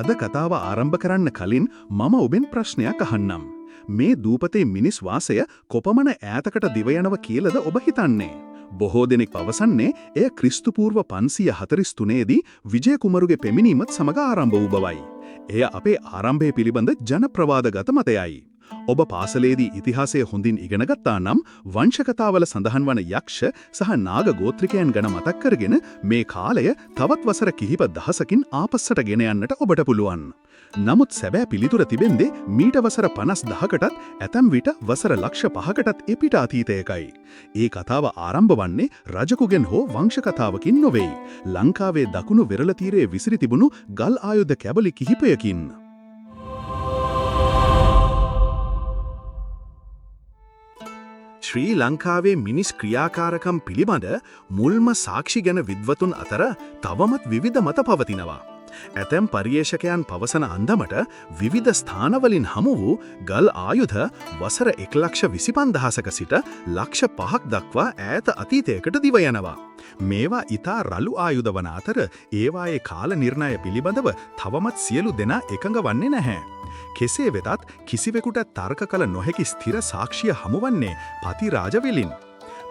අද කතාව ආරම්භ කරන්න කලින් මම ඔබෙන් ප්‍රශ්නයක් අහන්නම්. මේ දූපතේ මිනිස් වාසය කොපමණ ඈතකට දිව යනවා කියලාද ඔබ හිතන්නේ? බොහෝ දෙනෙක් පවසන්නේ එය ක්‍රිස්තු පූර්ව 543 දී විජය කුමරුගේ පැමිණීමත් සමග ආරම්භ වූ බවයි. එය අපේ ආරම්භය පිළිබඳ ජනප්‍රවාදගත මතයයි. ඔබ පාසලේදී ඉතිහාසය හොඳින් ඉගෙන ගත්තා නම් වංශකතාවල සඳහන් වන යක්ෂ සහ නාග ගෝත්‍රිකයන් ගැන මතක් කරගෙන මේ කාලය තවත් වසර කිහිප දහසකින් ආපස්සට ගෙන යන්නට ඔබට පුළුවන්. නමුත් සැබෑ පිළිතුර තිබෙන්නේ මීට වසර 50,000කටත් ඇතැම් විට වසර ලක්ෂ 5කටත් එපිට අතීතයකයි. ඒ කතාව ආරම්භ වන්නේ රජකුගෙන් හෝ වංශකතාවකින් නොවේ. ලංකාවේ දකුණු වෙරළ තීරයේ විසිරි තිබුණු ගල් ආයුධ කැබලි කිහිපයකින්. ශ්‍රී ලංකාවේ මිනිස් ක්‍රියාකාරකම් පිළිබඳ මුල්ම සාක්ෂි ගැන විද්වතුන් අතර තවමත් විවිධ මත පවතිනවා. ඇතැම් පර්යේෂකයන් පවසන අන්දමට විවිධ ස්ථානවලින් හමු වූ ගල් ආයුධ වසර 1,25,000ක සිට ලක්ෂ 5ක් දක්වා ඈත අතීතයකට දිව යනවා. මේවා ඊතා රළු ආයුධ වන අතර ඒවායේ කාල නිර්ණය පිළිබඳව තවමත් සියලු දෙනා එකඟ වන්නේ නැහැ. කෙසේ වෙතත් කිසිවෙකුට තර්ක කළ නොහැකි ස්ථිර සාක්ෂිය හමුවන්නේ පතිරාජවෙලින්.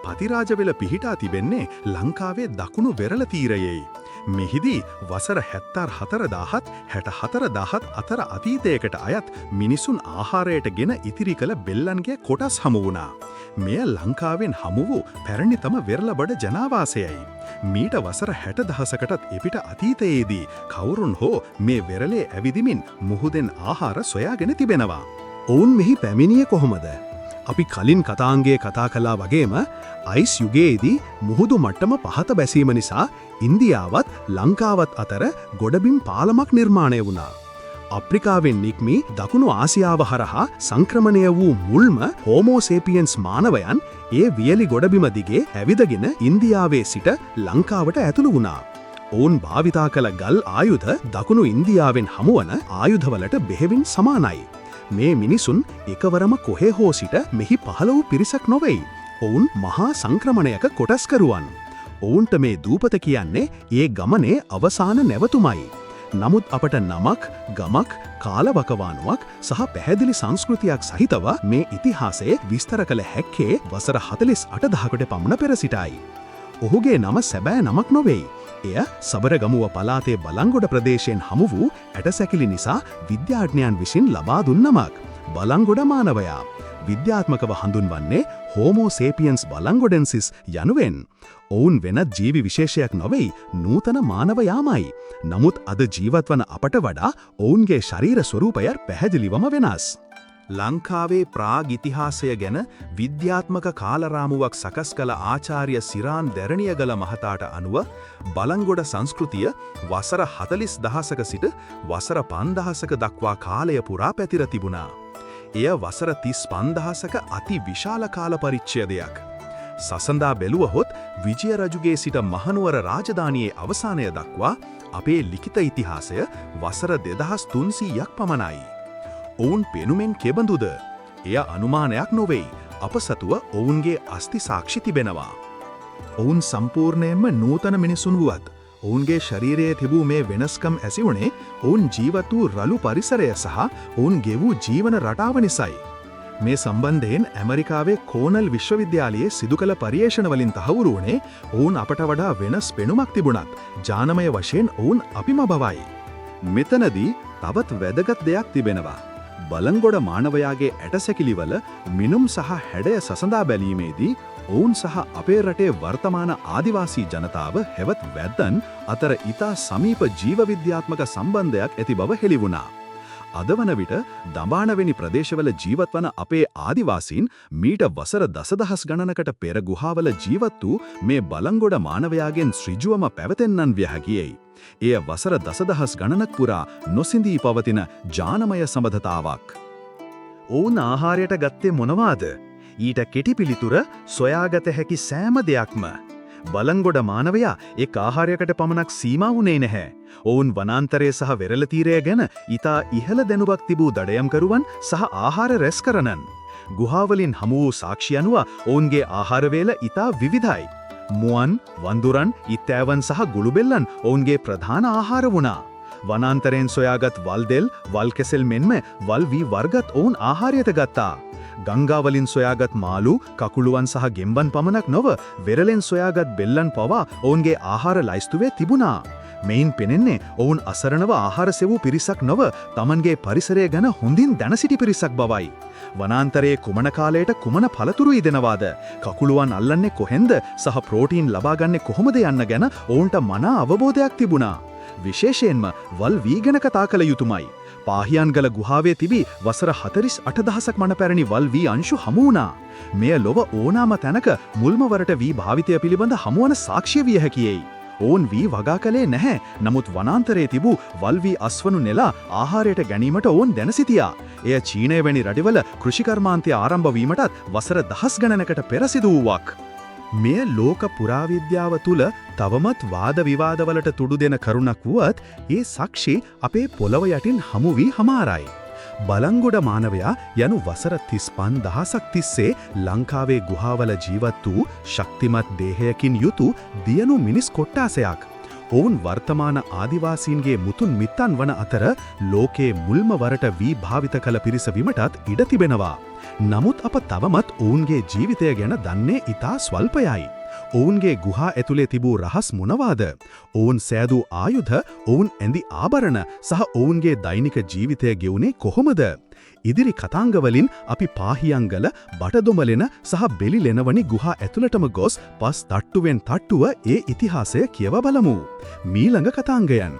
පතිරාජවෙල පිහිටා තිබෙන්නේ ලංකාවේ දකුණු වෙරළ තීරයේ. මෙහිදී වසර 74,000ත් 64,000ත් අතර අතීතයකට අයත් මිනිසුන් ආහාරයට ගෙන ඉතිරි කළ බෙල්ලන්ගේ කොටස් හමු වුණා. මෙය ලංකාවෙන් හමු වූ පැරණිතම වෙරළබඩ ජනාවාසයයි. මීට වසර 60,000කටත් එපිට අතීතයේදී කවුරුන් හෝ මේ වෙරළේ ඇවිදිමින් මුහුදෙන් ආහාර සොයාගෙන තිබෙනවා. ඔවුන් මෙහි පැමිණියේ කොහොමද? අපි කලින් කතාංගයේ කතා කළා වගේම අයිස් යුගයේදී මුහුදු මට්ටම පහත බැසීම නිසා ඉන්දියාවත් ලංකාවත් අතර ගොඩබිම් පාලමක් නිර්මාණය වුණා. අප්‍රිකාවෙන් නික්මී දකුණු ආසියාව හරහා සංක්‍රමණය වූ මුල්ම හෝමෝ සේපියන්ස් මානවයන් ඒ වියලි ගොඩබිම දිගේ ඇවිදගෙන ඉන්දියාවේ සිට ලංකාවට ඇතුළු වුණා. ඔවුන් භාවිතා කළ ගල් ආයුධ දකුණු ඉන්දියාවෙන් හමුවන ආයුධවලට බෙහෙවින් සමානයි. මේ මිනිසුන් එකවරම කොහේ හෝ සිට මෙහි පහළ වූ පිරිසක් නොවෙයි. ඔවුන් මහා සංක්‍රමණයක කොටස්කරුවන්. ඔවුන්ට මේ දූපත කියන්නේ ඒ ගමනේ අවසාන නැවතුමයි. නමුත් අපට නමක්, ගමක්, කාලවකවානුවක් සහ පැහැදිලි සංස්කෘතියක් සහිතව මේ ඉතිහාසයේ විස්තර කළ හැක්කේ වසර 48,000කට පමණ පෙර සිටයි. ඔහුගේ නම සැබෑ නමක් නොවෙයි. එය සබරගමුව පළාතේ බලංගොඩ ප්‍රදේශයෙන් හමු වූ ඇටසැකිලි නිසා විද්‍යාඥයන් විසින් ලබා දුන් නමක්. බලංගොඩ මානවයා. විද්‍යාත්මකව හඳුන්වන්නේ හෝමෝ සේපියන්ස් බලංගොඩෙන්සිස් යනුවෙන්. ඔවුන් වෙනත් ජීවි විශේෂයක් නොවෙයි, නූතන මානවයාමයි. නමුත් අද ජීවත්වන අපට වඩා ඔවුන්ගේ ශරීර ස්වරූපය පැහැදිලිවම වෙනස්. ලංකාවේ ප්‍රාග් ඉතිහාසය ගැන විද්‍යාත්මක කාලරාමුවක් සකස් කළ ආචාර්ය සිරාන් දැරණියගල මහතාට අනුව බලංගොඩ සංස්කෘතිය වසර 40,000ක සිට වසර 5,000ක දක්වා කාලය පුරා පැතිර තිබුණා. එය වසර 35,000ක අති විශාල කාල පරිච්ඡේදයක්. සසඳා බැලුවහොත් විජය රජුගේ සිට මහනුවර රාජධානියේ අවසානය දක්වා අපේ ලිඛිත ඉතිහාසය වසර 2300ක් පමණයි. ඔවුන් පෙනුමෙන් කෙබඳුද? එය අනුමානයක් නොවෙයි. අප සතුව ඔවුන්ගේ අස්ති සාක්ෂි තිබෙනවා. ඔවුන් සම්පූර්ණයෙන්ම නූතන මිනිසුන් වුවත් ඔවුන්ගේ ශරීරයේ තිබූ මේ වෙනස්කම් ඇසිවුණේ ඔවුන් ජීවත් වූ රළු පරිසරය සහ ඔවුන් ගෙවූ ජීවන රටාව නිසයි. මේ සම්බන්ධයෙන් ඇමරිකාවේ කෝනල් විශ්වවිද්‍යාලයේ සිදු කළ පර්යේෂණවලින් තහවුරු වුණේ ඔවුන් අපට වඩා වෙනස් පෙනුමක් තිබුණත් ජානමය වශයෙන් ඔවුන් අපිම බවයි. මෙතනදී තවත් වැදගත් දෙයක් තිබෙනවා. බලංගොඩ මානවයාගේ ඇටසැකිලිවල මිනුම් සහ හැඩය සසඳා බැලීමේදී ඔවුන් සහ අපේ රටේ වර්තමාන ආදිවාසී ජනතාව හෙවත් වැද්දන් අතර ඉතා සමීප ජීවවිද්‍යාත්මක සම්බන්ධයක් ඇති බව හෙළි වුණා. අද වන විට දඹානවැනි ප්‍රදේශවල ජීවත්වන අපේ ආදිවාසීන් මීට වසර දසදහස් ගණනකට පෙර ගුහාවල ජීවත් වූ මේ බලංගොඩ මානවයාගෙන් ඍජුවම පැවතෙන්නන් විය හැකියි. එය වසර දසදහස් ගණනක් පුරා නොසිඳී පවතින ජානමය සම්බන්ධතාවක්. ඔවුන් ආහාරයට ගත්තේ මොනවාද? ඊට කෙටි පිළිතුර සොයාගත හැකි සෑම දෙයක්ම. බලංගොඩ මානවයා එක් ආහාරයකට පමණක් සීමා වුණේ නැහැ. ඔවුන් වනාන්තරය සහ වෙරළ තීරය ගැන ඉතා ඉහළ දැනුමක් තිබූ දඩයම්කරුවන් සහ ආහාර රැස් කරනන්. ගුහාවලින් හමු වූ සාක්ෂි අනුව ඔවුන්ගේ ආහාර වේල ඉතා විවිධයි. මුවන්, වඳුරන්, ඉත්තෑවන් සහ ගුළුබෙල්ලන් ඔවුන්ගේ ප්‍රධාන ආහාර වුණා. වනාන්තරයෙන් සොයාගත් වල්දෙල්, වල්කෙසෙල් මෙන්ම වල් වී වර්ගත් ඔවුන් ආහාරයට ගත්තා. ගංගාවලින් සොයාගත් මාළු, කකුළුවන් සහ ගෙම්බන් පමණක් නොව වෙරළෙන් සොයාගත් බෙල්ලන් පවා ඔවුන්ගේ ආහාර ලයිස්තුවේ තිබුණා. මෙයින් පෙනෙන්නේ ඔවුන් අසරණව ආහාර සෙවූ පිරිසක් නොව තමන්ගේ පරිසරය ගැන හොඳින් දැන සිටි පිරිසක් බවයි. වනාන්තරයේ කුමන කාලයට කුමන පළතුරු ඉදෙනවාද, කකුළුවන් අල්ලන්නේ කොහෙන්ද සහ ප්‍රෝටීන් ලබාගන්නේ කොහොමද යන්න ගැන ඔවුන්ට මනා අවබෝධයක් තිබුණා. විශේෂයෙන්ම වල් වී ගැන කතා කළ යුතුමයි. පාහියන්ගල ගුහාවේ තිබී වසර 48,000ක් මන පැරණි වල් වී අංශු හමු වුණා. මෙය ලොව ඕනෑම තැනක මුල්ම වරට වී භාවිතය පිළිබඳ හමුවන සාක්ෂිය විය හැකියයි. ඔවුන් වී වගා කළේ නැහැ. නමුත් වනාන්තරයේ තිබූ වල් වී අස්වනු නෙලා ආහාරයට ගැනීමට ඔවුන් දැන සිටියා. එය චීනය වැනි රටවල කෘෂිකර්මාන්තය ආරම්භ වීමටත් වසර 10 ගණනකට පෙර සිදු වූවක්. මෙය ලෝක පුරාවිද්‍යාව තුළ තවමත් වාද විවාදවලට තුඩු දෙන කරුණක් වුවත් ඒ සාක්ෂි අපේ පොළව යටින් හමු වී හමාරයි. බලංගොඩ මානවයා යනු වසර 35,000ක් තිස්සේ ලංකාවේ ගුහාවල ජීවත් වූ ශක්තිමත් දේහයකින් යුතු දියණු මිනිස් කොට්ටාසයක්. ඔවුන් වර්තමාන ආදිවාසීන්ගේ මුතුන් මිත්තන් වන අතර ලෝකයේ මුල්ම වරට වී භාවිත කළ පිරිස විමටත් ඉඩ තිබෙනවා. නමුත් අප තවමත් ඔවුන්ගේ ජීවිතය ගැන දන්නේ ඉතා ස්වල්පයයි. ඔවුන්ගේ ගුහා ඇතුලේ තිබූ රහස් මොනවාද? ඔවුන් සෑදූ ආයුධ, ඔවුන් ඇඳි ආභරණ සහ ඔවුන්ගේ දෛනික ජීවිතය ගෙවුනේ කොහොමද? ඉදිරි කතාංගවලින් අපි පාහියන්ගල, බටදොමලෙන සහ බෙලිලෙනවනි ගුහා ඇතුළටම ගොස් පස් තට්ටුවෙන් තට්ටුව ඒ ඉතිහාසය කියව බලමු. මීළඟ කතාංගයන්